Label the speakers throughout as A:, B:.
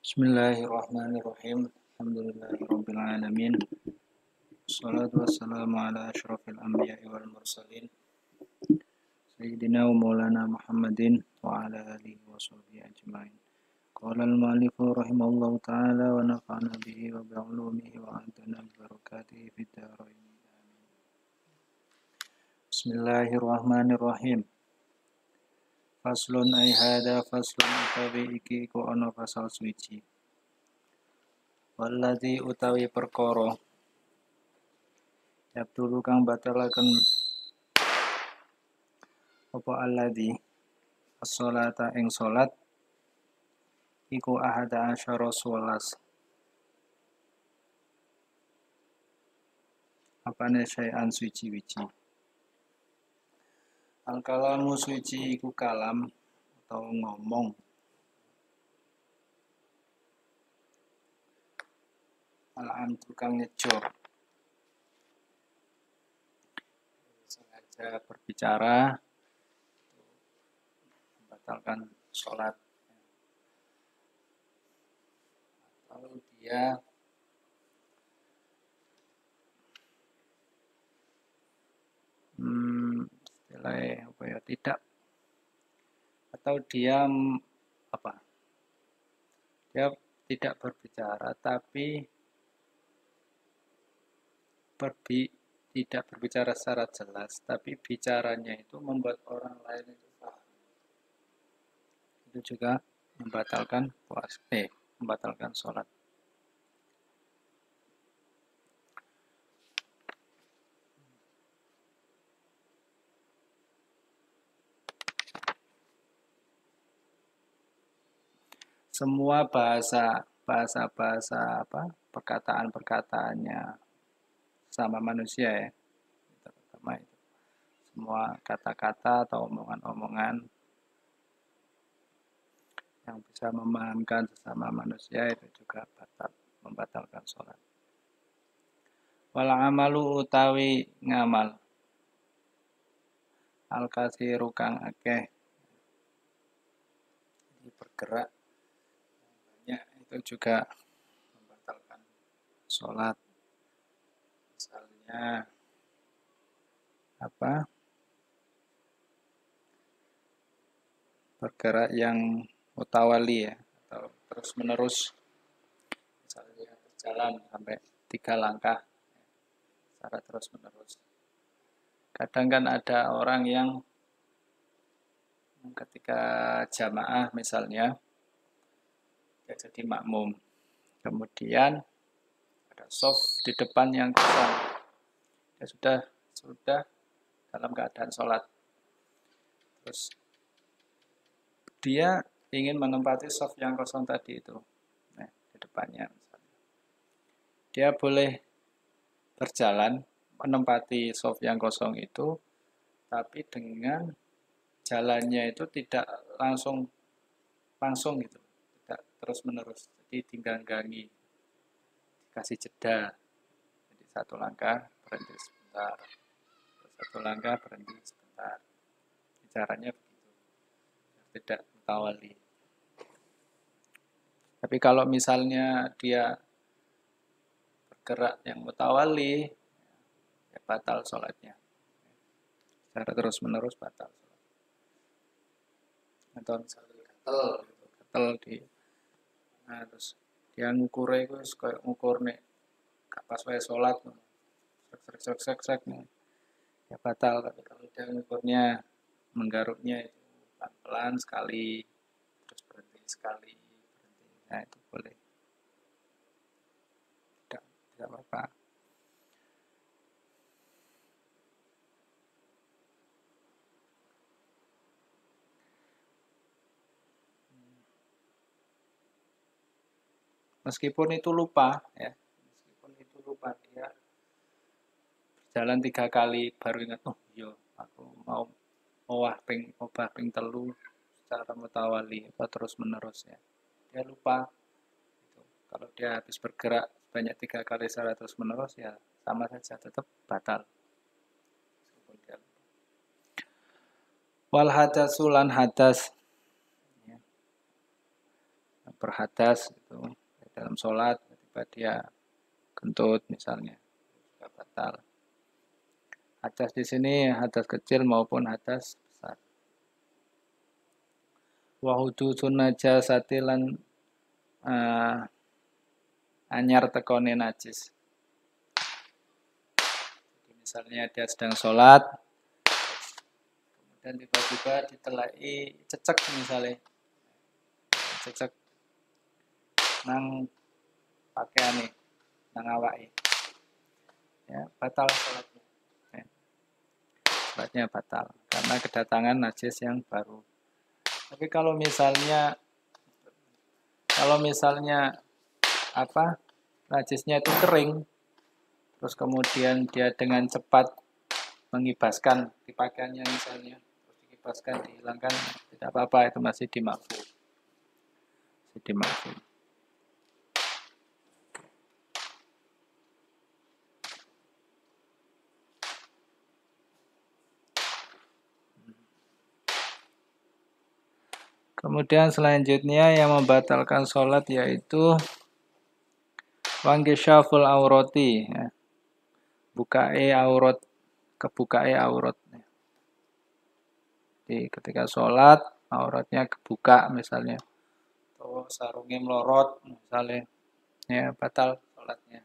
A: Bismillahirrahmanirrahim. Alhamdulillahirabbil alamin. Wassalatu wassalamu ala asyrafil anbiya'i wal mursalin. Sayyidina wa maulana Muhammadin wa ala alihi wa sahbihi ajma'in. Qala al-mu'allifu rahimahullahu ta'ala wa nafa'na bihi wa bi'ulumihi wa adana bi barakatihi fid dharain. Amin. Bismillahirrahmanirrahim. Faslun ay hada faslun utawi iki ku ana pasal suci. Walladzi utawi perkara yabtulu kang batalaken apa alladzi as-sholata ing salat iku ahada asyara sholas apane syai'an suci-wici. Al-kalamu suci iku kalam atau ngomong. Al-amdu kang nyejo sengaja berbicara membatalkan sholat. Kalau dia istilahnya apa ya, tidak, atau dia apa, dia tidak berbicara tapi tidak berbicara secara jelas, tapi bicaranya itu membuat orang lain itu paham. Itu juga membatalkan membatalkan sholat. Semua bahasa apa, perkataan-perkataannya sama manusia ya, terutama itu. Semua kata-kata atau omongan-omongan yang bisa memahamkan sesama manusia itu juga membatalkan sholat. Wal amalu utawi ngamal al-katsiru kang akeh, jadi bergerak banyak, itu juga membatalkan sholat. Misalnya apa, bergerak yang mutawali ya, atau terus menerus, misalnya berjalan sampai 3 langkah secara terus menerus. Kadang kan ada orang yang ketika jamaah misalnya dia jadi makmum, kemudian ada shaf di depan yang kosong, dia sudah dalam keadaan sholat, terus dia ingin menempati shaf yang kosong tadi itu, di depannya misalnya. Dia boleh berjalan menempati shaf yang kosong itu, tapi dengan jalannya itu tidak langsung gitu, tidak terus menerus, jadi tinggal-ganggi, dikasih jeda, jadi 1 langkah berhenti sebentar, 1 langkah berhenti sebentar. Caranya begitu, tidak mutawali. Tapi kalau misalnya dia bergerak yang mutawali, ya batal sholatnya, secara terus menerus batal sholat. Atau misalnya gatel di, nah terus dia ngukurnya itu kayak ngukur nih gak pas wae sholat, srek nih, ya batal. Tapi kalau dia ngukurnya, menggaruknya itu pelan-pelan sekali, terus berhenti sekali, nah itu boleh, tidak apa-apa. Meskipun itu lupa ya, dia berjalan 3 kali baru ingat, oh iya aku mau obah ping telu secara mutawali atau terus menerus ya. Dia lupa. Gitu. Kalau dia habis bergerak banyak 3 kali secara terus menerus ya sama saja, tetap batal. Wal hadasu lan hadas. berhadas itu dalam sholat, tiba dia kentut misalnya, juga batal. Hadas di sini hadas kecil maupun hadas besar. Wa hudutsun najasati lan anyar tekone najis. Jadi misalnya dia sedang sholat, kemudian tiba-tiba ditelai cecek misalnya, cecek nang pakaiane, nang awake, ya batal sholatnya. Sholatnya batal karena kedatangan najis yang baru. Tapi kalau misalnya najisnya itu kering, terus kemudian dia dengan cepat mengibaskan di pakaiannya misalnya, terus dikibaskan, dihilangkan, tidak apa-apa, itu masih dimakfu. Kemudian selanjutnya yang membatalkan sholat yaitu wangkisyaful aurati, ya. Kebukae aurat. Jadi ketika sholat auratnya kebuka misalnya, atau sarungnya melorot misalnya, ya batal sholatnya.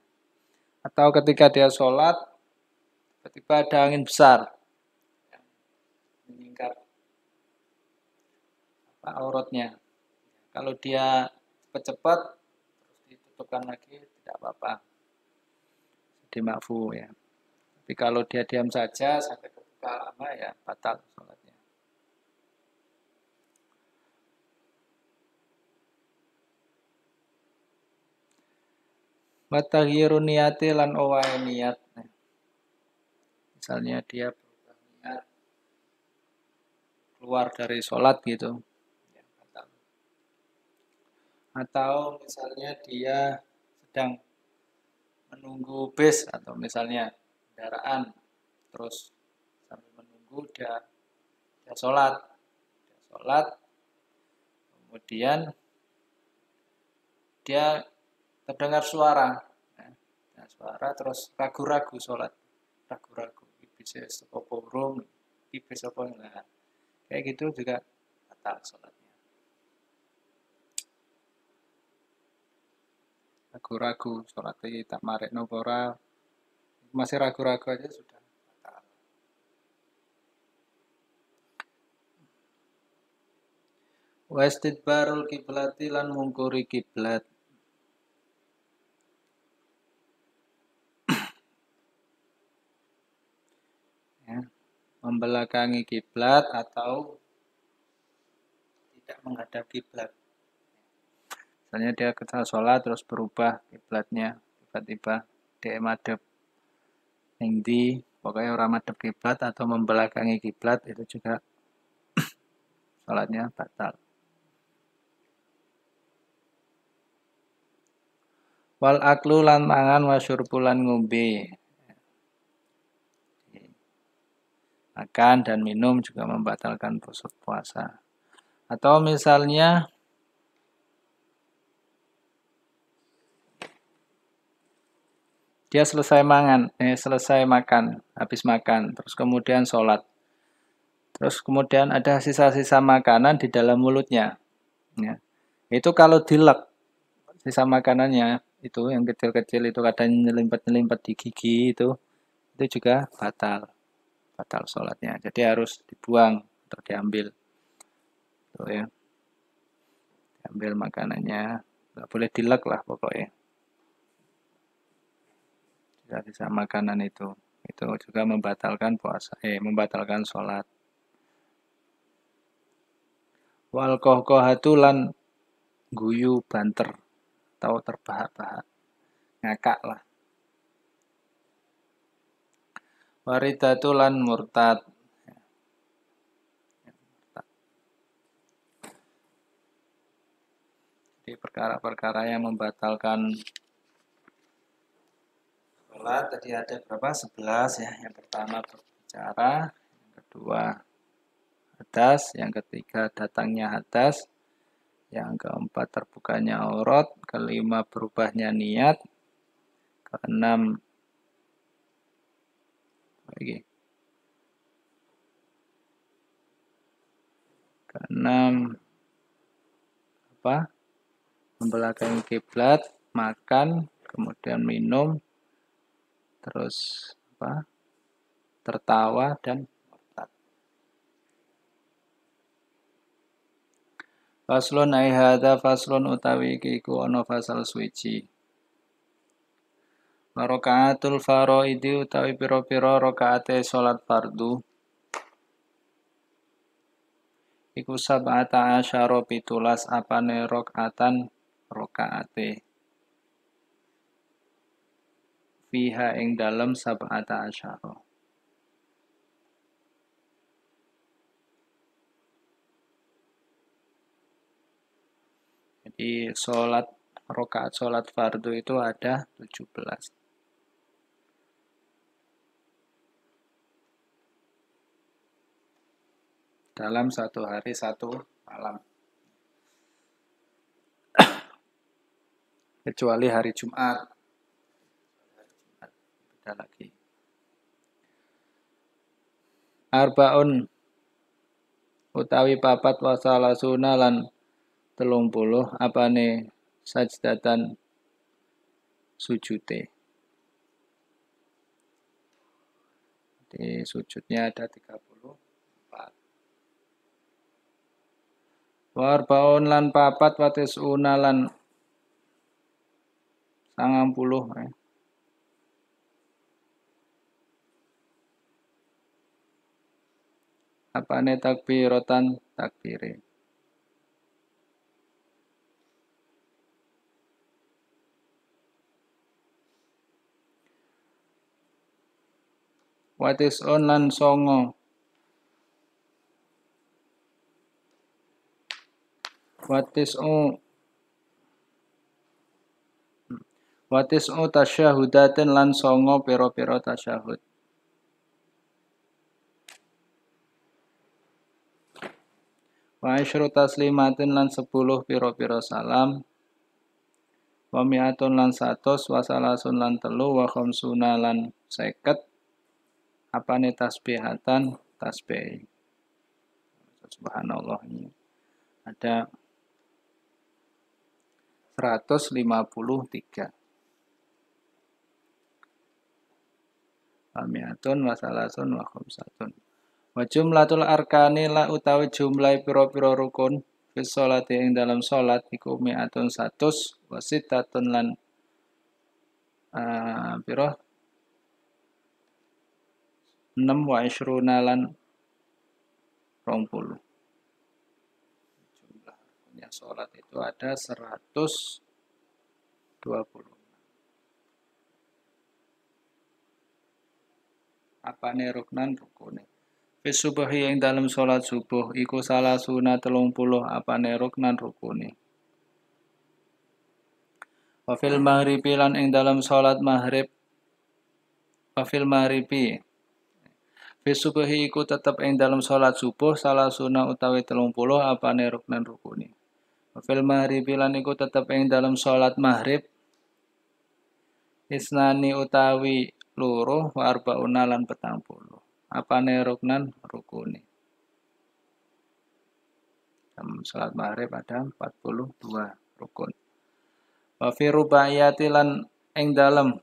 A: Atau ketika dia sholat tiba-tiba ada angin besar yang menyingkap auratnya. Kalau dia cepat-cepat terus ditutupkan lagi tidak apa-apa, dimakfu ya. Tapi kalau dia diam saja sampai kebuka lama ya batal sholatnya. Bataghiru niyati lan owae niat. Misalnya dia berubah niat keluar dari sholat gitu, ya, batal. Atau misalnya dia sedang menunggu bis atau misalnya kendaraan, terus sambil menunggu dia sholat, kemudian dia terdengar suara, terus ragu-ragu sholat, bisa apa burung, bisa apa enggak, kayak gitu juga batal sholatnya. Ragu-ragu sholatnya tak marek nopora, masih ragu-ragu aja sudah batal. Wastidbarul kiblati lan mungkuri kiblat. Ya, membelakangi kiblat atau tidak menghadap kiblat. Misalnya dia ketika sholat terus berubah kiblatnya, tiba-tiba dia madhep ning ndi, pokoknya orang madhep kiblat atau membelakangi kiblat, itu juga sholatnya batal. Wal aklu lan mangan wa syurbu lan ngombe. Makan dan minum juga membatalkan puasa. Atau misalnya dia selesai makan, habis makan, terus kemudian sholat. Terus kemudian ada sisa-sisa makanan di dalam mulutnya. Ya. Itu kalau dilek, sisa makanannya, itu yang kecil-kecil itu kadang nyelimpet-nyelimpet di gigi itu juga batal sholatnya. Jadi harus dibuang atau diambil. Tuh ya. Diambil makanannya, nggak boleh dilek lah pokoknya. Sisa makanan itu juga membatalkan membatalkan sholat. Wal kohkohatu lan guyu banter atau terbahak-bahak, ngakak lah. Waridatu lan murtad. Jadi perkara-perkara yang membatalkan sholat tadi ada berapa? 11 ya. Yang pertama berbicara, yang kedua hadas, yang ketiga datangnya hadas, yang keempat terbukanya aurat, kelima berubahnya niat, keenam lagi, keenam apa? Membelakangi kiblat, makan, kemudian minum, terus apa? Tertawa dan murtad. Faslun ai hadza faslun utawi iki iku ana fasal suci. Rakaatul faraidi utawi pira-pira rakaate salat fardu iku sab'ata asyara pitulas apane rakaatan rakaate fiha ing dalem sab'ata asyara. Jadi rakaat salat fardu itu ada 17. Dalam satu hari satu malam. Kecuali hari Jumat. Beda lagi. Arbaun utawi papat wasalasuna lan 30 apane sajdatan sujute. Di sujudnya ada 34. Warbaun lan papat watis una lan 90 apane takbiratan takbire. Watis on lan songo. Watis o tasyahudatin lan songo piro-piro tasyahud. Wa isyru taslimatin lan 10 piro-piro salam. Wa mi'atun lan 100 wa salasun lan 3 wa khamsuna lan 50 apane tasbihatan tasbih. Subhanallah ini ada 153. Mi'atun wa salasun wa khamsatun. Wa jumlatul arkani la utawi jumlah pira-pira rukun fi sholati ing dalam salat iku mi'atun 100 wa sittatun lan pira 6 wa isyruna lan 20. Jumlah rukunnya salat itu ada 120. Apane ruknan rukune? Fi subuhi ing dalam salat subuh iku salah sunat 30 apane ruknan rukune. Wa fil maghribi lan ing dalam salat maghrib wa fil maghribi fi subuhi iku tetep ing dalam salat subuh salah sunat utawi 30 apane ruknan rukune. Wa fil maghribi lan iku tetep ing dalam salat maghrib isnani utawi loro wa arbauna lan 40. Apane ruknan rukune. Dalam salat maghrib ada 42 rukun. Wa fi rubaiyati lan ing dalem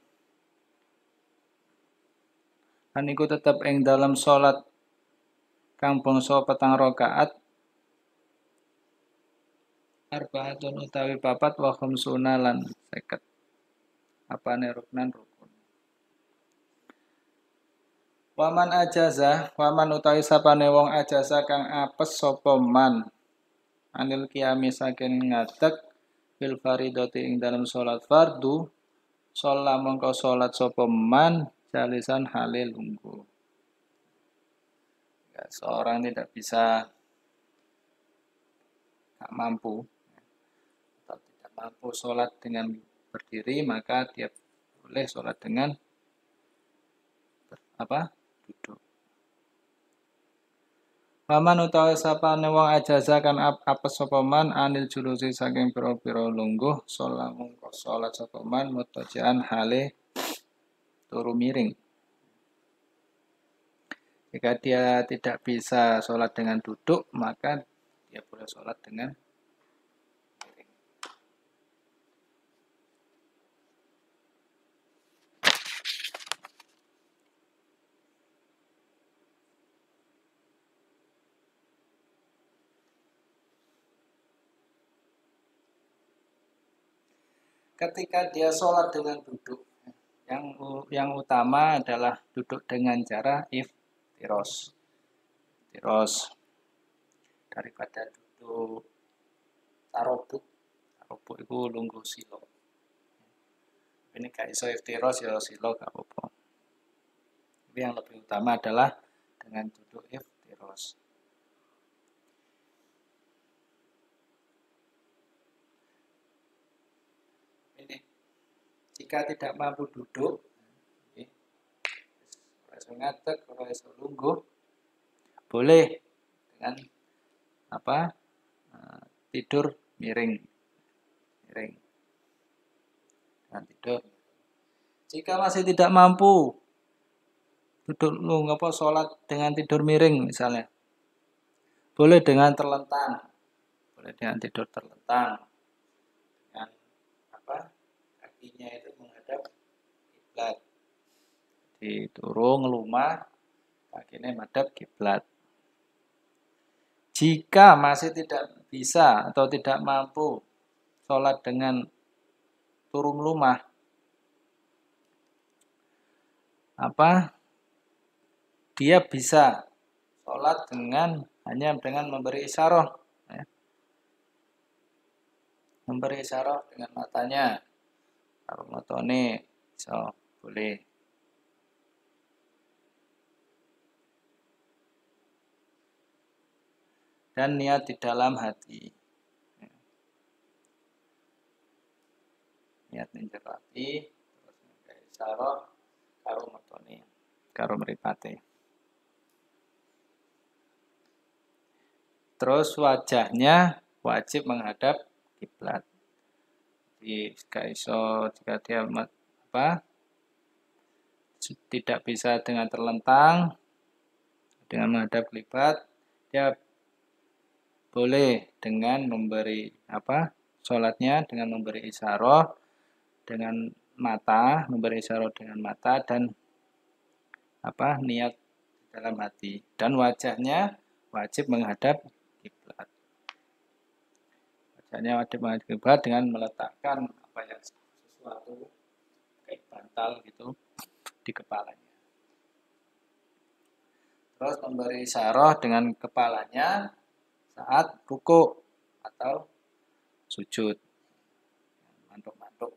A: lan iku tetep ing dalam salat kang bangsa 4 rakaat arbaatun utawi papat wa khamsuna lan 50. Apane ruknan rukun. Waman ajaza, waman utawi sapane wong ajaza kang apes sapa man anil qiyami saking ngadeg fil faridati ing dalam salat fardu sholat mongko salat sapa man jalisan halil lungguh. Ya, seorang tidak bisa tak mampu atau tidak mampu sholat dengan berdiri maka dia boleh sholat dengan duduk. Paman utawi sapane wong ajaza kan apes sapa man anil julusi saking pira-pira lungguh salat mungko salat sapa man mutajaan hale turu miring. Jika dia tidak bisa sholat dengan duduk, maka dia boleh sholat dengan miring. Ketika dia sholat dengan duduk, yang utama adalah duduk dengan cara iftiros. Iftiros daripada duduk tarobuk. Tarobuk itu lungguh silo. Ini gak iso iftiros ya silo gak apa-apa. Tapi yang lebih utama adalah dengan duduk iftiros. Ini jika tidak mampu duduk, iso ngadeg, ora iso lungguh, boleh dengan tidur miring. Dengan tidur. Jika masih tidak mampu duduk sholat dengan tidur miring misalnya, boleh dengan terlentang, boleh dengan tidur terlentang, dengan kakinya itu menghadap kiblat. Diturung ngelumah, kakinya menghadap kiblat. Jika masih tidak bisa atau tidak mampu sholat dengan turun lumah, dia bisa sholat hanya dengan memberi isyarah, ya. Memberi isyarah dengan matanya, kalau matone, so boleh. Dan niat di dalam hati. Niat ninjak hati, terus memberi isyarah, karo matone, karo mripate. Terus wajahnya wajib menghadap kiblat. Jika dia tidak bisa dengan terlentang, dengan menghadap kiblat, dia boleh dengan memberi sholatnya dengan memberi isyarah dengan mata, memberi isyarah dengan mata dan niat dalam hati, dan wajahnya wajib menghadap kiblat. Wajahnya wajib menghadap kiblat dengan meletakkan sesuatu kayak bantal gitu di kepalanya. Terus memberi isyarah dengan kepalanya saat ruku atau sujud. Mantuk-mantuk,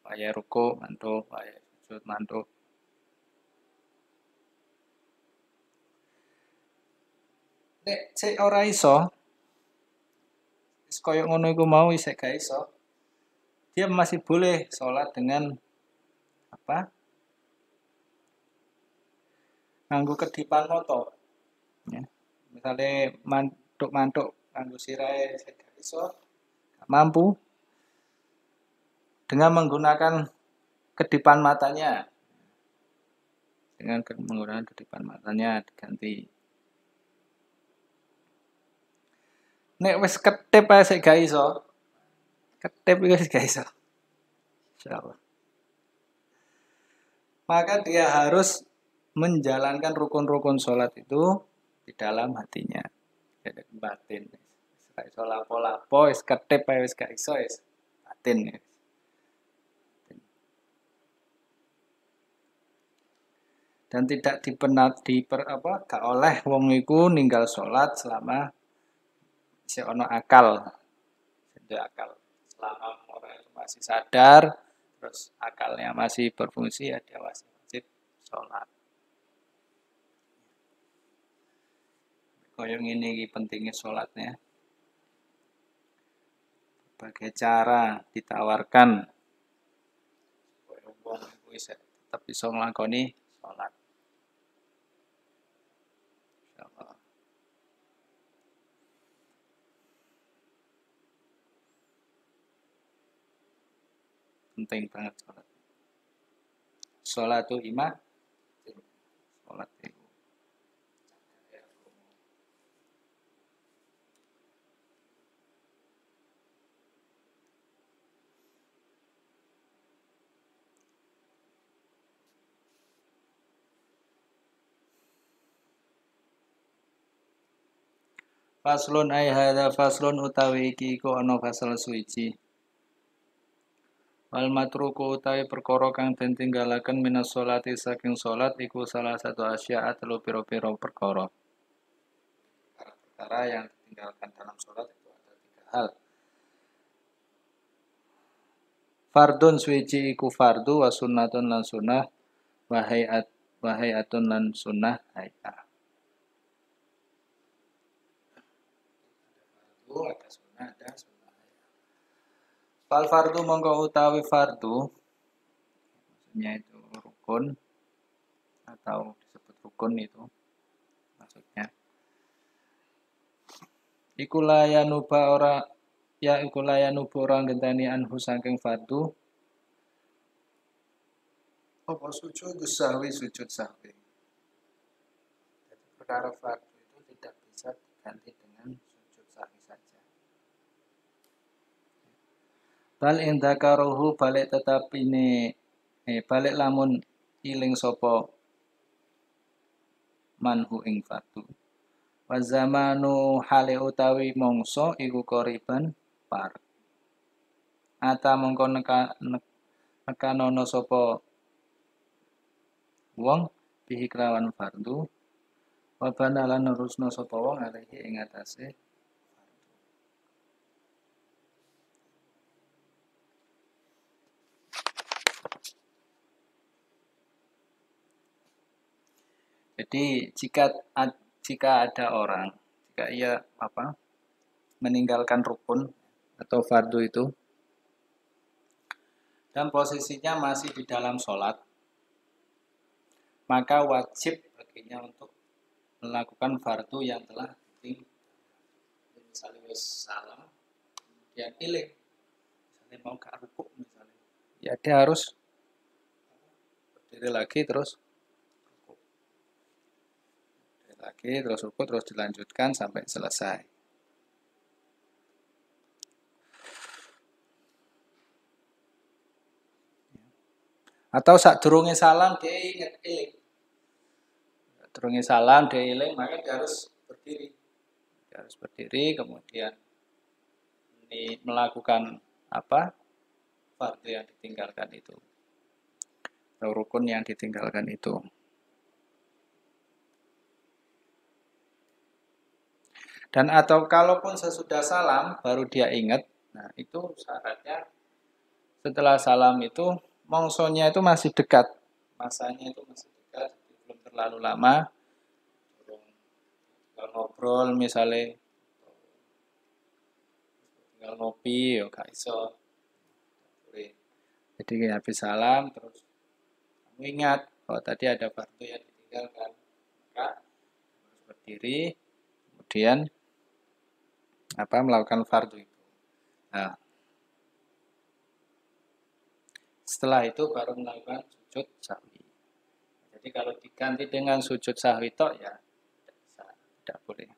A: waya ruku, mantuk, waya sujud, mantuk. Nek sik ora iso, koyo ngono iku mau isih gak iso, dia masih boleh sholat dengan nganggo kedipan mata. Ya. Misalnya mantuk-mantuk nganggo sirahe isih gak iso, gak mampu, dengan menggunakan kedipan matanya. Dengan menggunakan kedipan matanya diganti. Nek wis ketip ae sik gak iso. Ketip iku wis gak iso. Insyaallah. Maka dia harus menjalankan rukun-rukun sholat itu di dalam hatinya. Jadi batin. Wis iso lapo-lapo, wis ketip ae wis gak iso, wis batin. Dan tidak gak oleh wong iku ninggal sholat selama isih ono akal. Selama orang itu masih sadar, terus akalnya masih berfungsi, ya dia wajib sholat. Koyong ini pentingnya sholatnya. Berbagai cara ditawarkan koyong wong iku tetap bisa nglakoni sholat. penting banget sholat. Sholatu imah, sholat itu. Faslun ay hadza faslun utawi iki iku ana fasal suci. Wal matruku utawi perkara kang den tinggalaken minas sholati saking salat iku salah satu asya telu pira-pira perkara. Perkara yang ditinggalkan dalam salat itu ada 3 hal. Fardun suci iku fardu wa sunnatun lan sunnah wa hayatun lan sunnah hayat. Ada sunnah, ada sunnah. Fal fardu mongko utawi fardu, maksudnya itu rukun atau disebut rukun itu, maksudnya. Iku layanuba ora ya iku layanuba ora ngenteni anhu saking fardu. Apa sujud sahwi sujud sahwi. Jadi perkara fardu itu tidak bisa diganti dengan sujud sahwi saja. Bal indakaruhu balik tetap ini balik lamun iling sopo manhu ing fardu. Wa zamanu hale utawi mongso iku koriban par. Ata mongko nekanono sopo wong bihi kelawan fardu. Wa banalan nerusno sopo wong alaihi ing atase. Jadi jika ada orang, jika ia meninggalkan rukun atau fardu itu dan posisinya masih di dalam sholat, maka wajib baginya untuk melakukan fardu yang telah ditinggalkan. Misalnya salam, kemudian iling, misalnya mau ke rukuk misalnya, ya dia harus berdiri lagi terus rukuk terus dilanjutkan sampai selesai. Atau sadurunge salam dia ingat iling. Sadurunge salam dia iling, maka dia harus berdiri. Dia harus berdiri kemudian ini melakukan fardu yang ditinggalkan itu. Atau rukun yang ditinggalkan itu. Dan atau kalaupun sesudah salam baru dia ingat, nah itu syaratnya setelah salam itu mongsonya itu masih dekat, masanya itu masih dekat, belum terlalu lama, tinggal ngobrol misalnya, tinggal ngopi, ya gak iso. Jadi habis salam terus kamu ingat, tadi ada fardu yang ditinggalkan, maka harus berdiri, kemudian melakukan fardu itu. Nah, setelah itu baru melakukan sujud sahwi. Jadi kalau diganti dengan sujud sahwi tok ya tidak bisa, tidak boleh.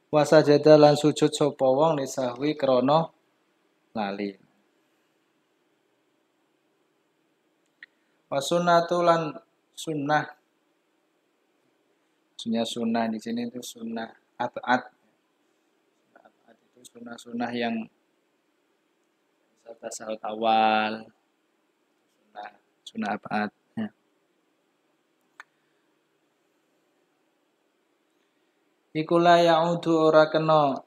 A: Wasajada lan sujud sapa wong li sahwi krana lali. Wasunnatu lan sunnah. Sunnah di sini itu sunnah abad. Abad itu sunnah yang tasawuf awal. Sunnah abad. Ya. Iku la ya'udu ora kena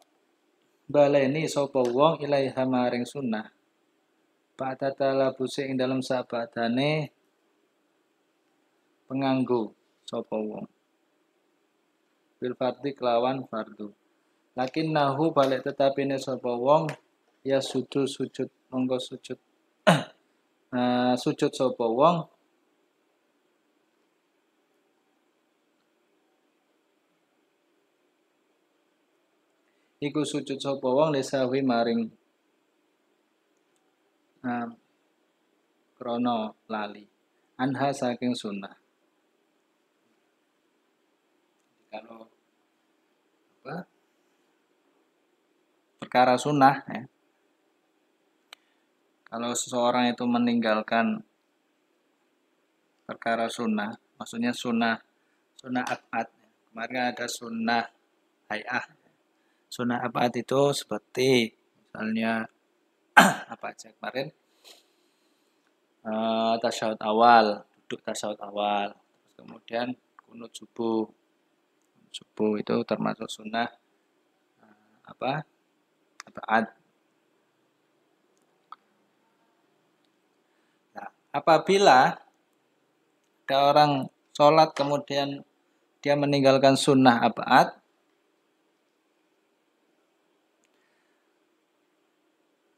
A: baleni sapa wong ilaiha maring sunnah. Ba'da talabuse ing dalem sabadane penganggo sapa wong. Bil fardhi kelawan fardu. Lakin nahu balik tetapine sapa wong ya sujud monggo sujud sujud sapa wong iku sujud sapa wong lisahwi maring krana lali anha saking sunnah. Kalau apa? Perkara sunnah ya. Kalau seseorang itu meninggalkan perkara sunnah, maksudnya sunnah abad. Kemarin ada sunnah hayah. Sunnah abad itu seperti misalnya apa aja kemarin tasyahud awal, duduk tasyahud awal, kemudian kunut subuh itu termasuk sunnah apa abad. Nah, apabila ada orang sholat kemudian dia meninggalkan sunnah abad,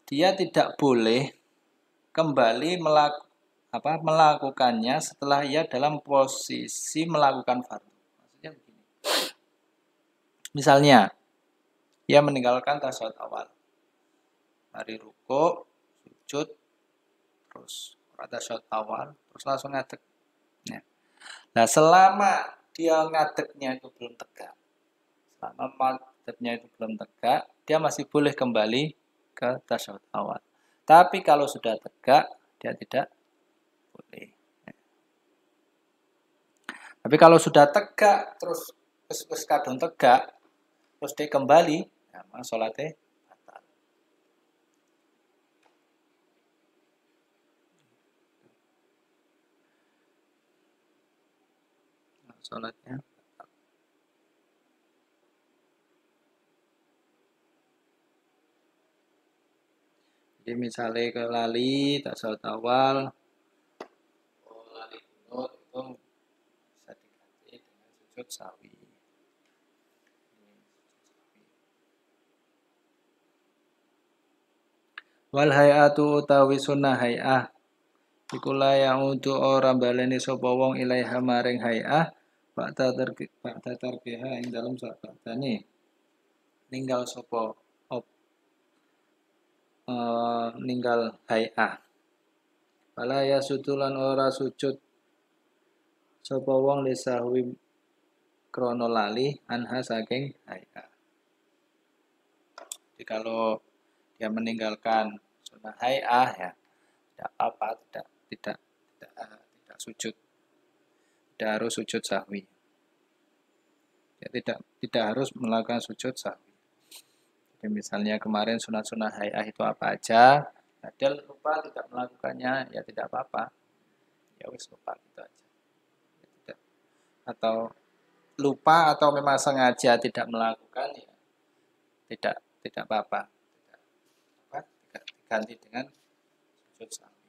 A: dia tidak boleh kembali melakukannya setelah ia dalam posisi melakukan fardu. Maksudnya begini. Misalnya, ia meninggalkan tasyahud awal. Hari ruku, sujud, terus tasyahud awal, terus langsung ngadeg. Ya. Nah, selama dia ngadegnya itu belum tegak, dia masih boleh kembali ke tasyahud awal. Tapi kalau sudah tegak, dia tidak boleh. Tapi kalau sudah tegak, terus kadung tegak, terus dia kembali, ya, sholatnya batal. Sholatnya batal. Jadi misalnya ke lali, tasyahud awal, lali kunut itu bisa diganti dengan sujud sawi. Wal hayatu utawi sunnah hayah iku la yaudu ora baleni sapa wong ilaiha maring hayah ba'da tarkiha ing dalem sakabane ninggal sapa ninggal hayah. Wala ya sutulan ora sujud sapa wong lisahwi krana lali anha saking hayah. Jadi kalau dia meninggalkan sunnah hayah ya tidak apa, tidak sujud, tidak harus sujud sahwi. Ya, tidak harus melakukan sujud sahwi. Jadi misalnya kemarin sunat-sunat hayah itu apa aja, nah dia lupa tidak melakukannya, ya tidak apa-apa. Ya wis lupa gitu aja. Ya, tidak. Atau lupa atau memang sengaja tidak melakukan, ya tidak apa-apa. Tidak diganti dengan sujud sahwi.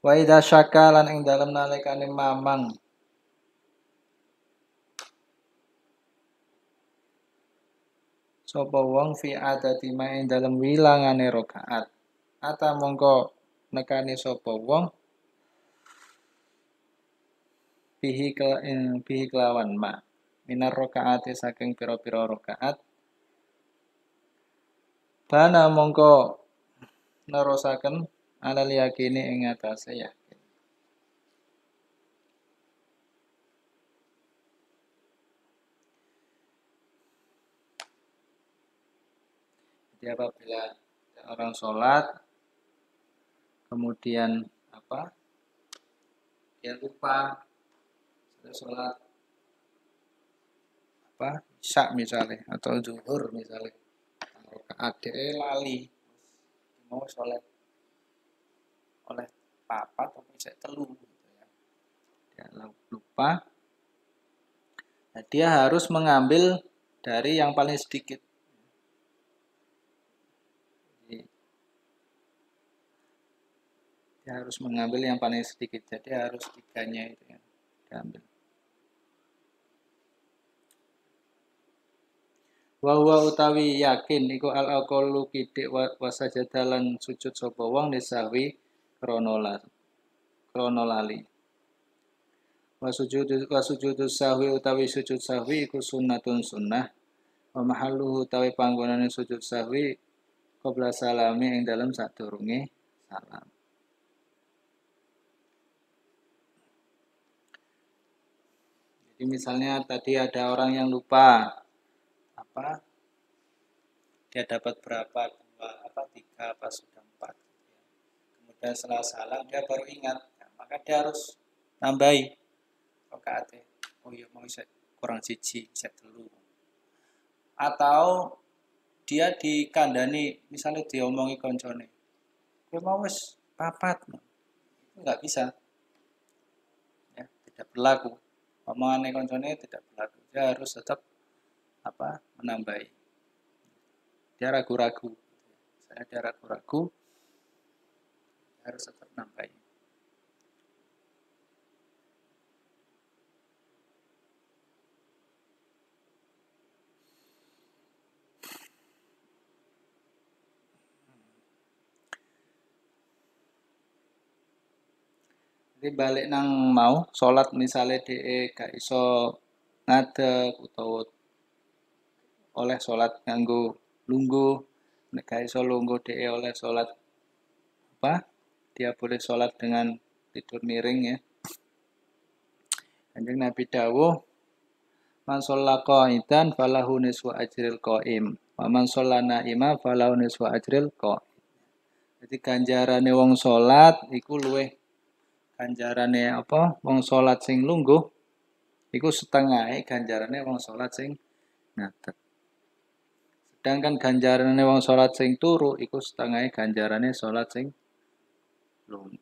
A: Wa idza syakka lan ing dalem nalikane mamang sapa wong fi adati ma ing dalem wilangane rakaat ata mongko nekani sapa wong bihi kelawan ma minar rakaate saking pira-pira rakaat bana mongko nerusaken alal yakini ing atase yakin. Jadi apabila orang sholat kemudian dia lupa sholat isya misalnya atau zuhur misalnya rakaat lali mau sholat oleh papat atau bisa telu gitu ya. Dia lupa. Nah, dia harus mengambil dari yang paling sedikit. Jadi, dia harus mengambil yang paling sedikit. Jadi harus 3-nya itu ya diambil. Wa huwa utawi yakin iku al aqallu kidik wasajadalan sujud sapa wong nisahwi krana lali. Wasujudu sahwi utawi sujud sahwi iku sunnatun sunnah. Wa mahalluhu utawi panggonane sujud sahwi qabla salami ing dalem sadurunge salam. Jadi misalnya tadi ada orang yang lupa dia dapat berapa, 2, 3, sudah 4. Kemudian setelah salam dia baru ingat, maka dia harus nambahi rakaat. Oh iya mau kurang siji, bisa telu. Atau dia dikandani, misalnya diomongi koncone, kowe mau wis 4, itu nggak bisa, ya tidak berlaku. Omongannya koncone tidak berlaku, dia harus tetap menambahi. Dia ragu-ragu, dia ragu-ragu, harus tetap nambahi. Jadi balik nang mau sholat misalnya gak iso ngadeg utawa oleh sholat nganggo lungguh, nek gak iso lungguh oleh sholat dia boleh sholat dengan tidur miring ya. Kanjeng Nabi dawuh man shalla qa'idan falahu nisfu ajril qa'im wa man shalla na'ima falahu nisfu ajril qa'im. Jadi ganjarane wong sholat iku luwih ganjarane wong sholat sing lungguh iku setengahe ganjarane wong sholat sing ngadeg. Sedangkan ganjarane wong sholat sing turu iku setengahe ganjarane sholat sing lungguh.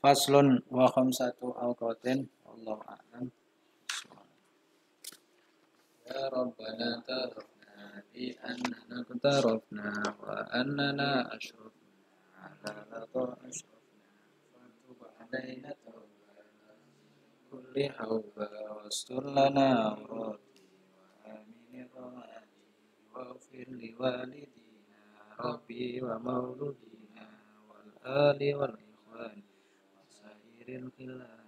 A: Faslun wa khamsatu awqatin wallahu a'lam. Ya Rabbana tarafna bi annana tarafna wa annana ashrafna ala laqo ashrafna fatub alaina tawbana kulli hawba wastur lana awrati wa amini rawati wa ufir li walidina rabbi wa mauludina wal ali wal ikhwani الخلاني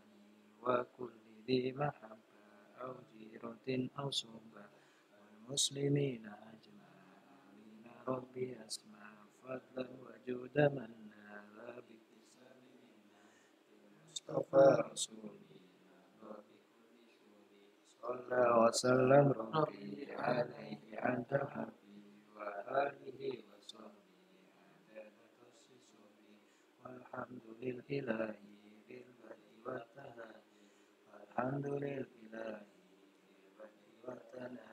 A: وكل ذي محبة أو جيرة أو صحبة والمسلمين أجمعين ربي أسمع فضلا وجود من نال باكتسابنا المصطفى رسولي صلى وسلم ربي عليه أنت حبي وآله وصحبه عدد تخصصه والحمد لله والحمد لله والتنادي